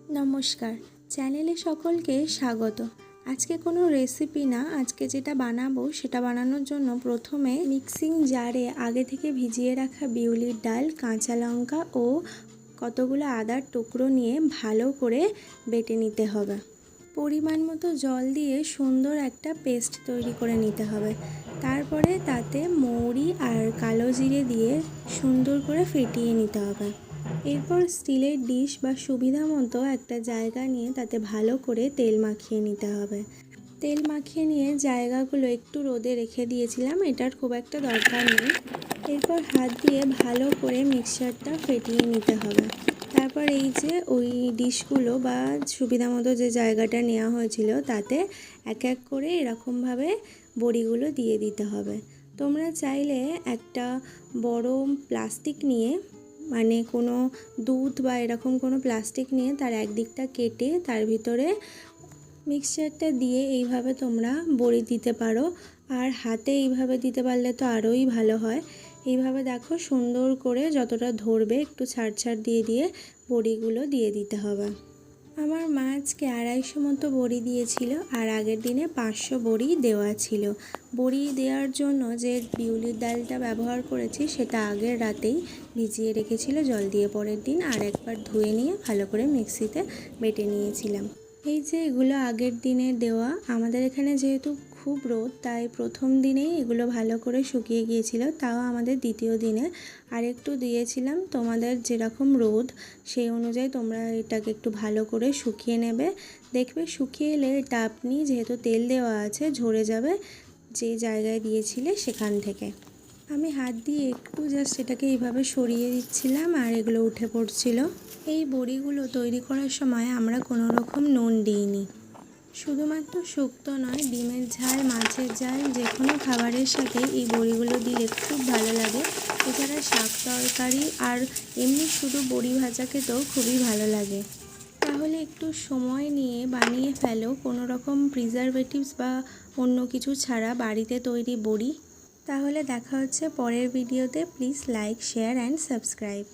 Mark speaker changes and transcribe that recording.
Speaker 1: নমস্কার, চ্যানেলে সকলকে স্বাগত। আজকে কোনো রেসিপি না, আজকে যেটা বানাবো সেটা বানানোর জন্য প্রথমে মিক্সিং জারে আগে থেকে ভিজিয়ে রাখা বিউলির ডাল, কাঁচা লঙ্কা ও কতগুলো আদার টুকরো নিয়ে ভালো করে বেটে নিতে হবে। পরিমাণ মতো জল দিয়ে সুন্দর একটা পেস্ট তৈরি করে নিতে হবে। তারপরে তাতে মৌরি আর কালো জিরে দিয়ে সুন্দর করে ফেটিয়ে নিতে হবে। এরপর স্টিলের ডিশ বা সুবিধা মতো একটা জায়গা নিয়ে তাতে ভালো করে তেল মাখিয়ে নিতে হবে। তেল মাখিয়ে নিয়ে জায়গাগুলো একটু রোদে রেখে দিয়েছিলাম, এটার খুব একটা দরকার নেই। এরপর হাত দিয়ে ভালো করে মিক্সচারটা ফেটিয়ে নিতে হবে। তারপর এই যে ওই ডিশগুলো বা সুবিধা মতো যে জায়গাটা নেওয়া হয়েছিল তাতে এক এক করে এরকমভাবে বড়িগুলো দিয়ে দিতে হবে। তোমরা চাইলে একটা বড় প্লাস্টিক নিয়ে, মানে কোনো দুধ বা এরকম কোনো প্লাস্টিক নিয়ে তার একদিকটা কেটে তার ভিতরে মিক্সচারটা দিয়ে এইভাবে তোমরা বড়ি দিতে পারো। আর হাতে এইভাবে দিতে পারলে তো আরোই ভালো হয়। এইভাবে দেখো সুন্দর করে যতটা ধরবে একটু ছাড় ছাড় দিয়ে দিয়ে বড়িগুলো দিয়ে দিতে হবে। আমার মা আজকে 250 মতো বড়ি দিয়েছিল আর আগের দিনে 500 বড়ি দেওয়া ছিল। বড়ি দেওয়ার জন্য যে বিউলির ডালটা ব্যবহার করেছি সেটা আগের রাতেই ভিজিয়ে রেখেছিল জল দিয়ে, পরের দিন আর একবার ধুয়ে নিয়ে ভালো করে মিক্সিতে বেটে নিয়েছিলাম। এই যে এগুলো আগের দিনে দেওয়া, আমাদের এখানে যেহেতু খুব রোদ তাই প্রথম দিনেই এগুলো ভালো করে শুকিয়ে গিয়েছিল, তাও আমাদের দ্বিতীয় দিনে আরেকটু দিয়েছিলাম। তোমাদের যেরকম রোদ সেই অনুযায়ী তোমরা এটাকে একটু ভালো করে শুকিয়ে নেবে। দেখবে শুকিয়ে এলে এটা আপনি, যেহেতু তেল দেওয়া আছে, ঝরে যাবে যে জায়গায় দিয়েছিলে সেখান থেকে। আমি হাত দিয়ে একটু জাস্ট এটাকে এইভাবে সরিয়ে দিচ্ছিলাম আর এগুলো উঠে পড়ছিল। এই বড়িগুলো তৈরি করার সময় আমরা কোনো রকম নুন দিইনি। শুধুমাত্র শুক্তো নয়, ডিমের ঝাল, মাছের ঝাল, যে কোনো খাবারের সাথে এই বড়িগুলো দিলে খুব ভালো লাগে। এছাড়া শাক তরকারি আর এমনি শুধু বড়ি ভাজা খেতেও খুবই ভালো লাগে। তাহলে একটু সময় নিয়ে বানিয়ে ফেলো, কোনো রকম প্রিজারভেটিভস বা অন্য কিছু ছাড়া বাড়িতে তৈরি বড়ি। তাহলে দেখা হচ্ছে পরের ভিডিওতে। Please like, share and subscribe.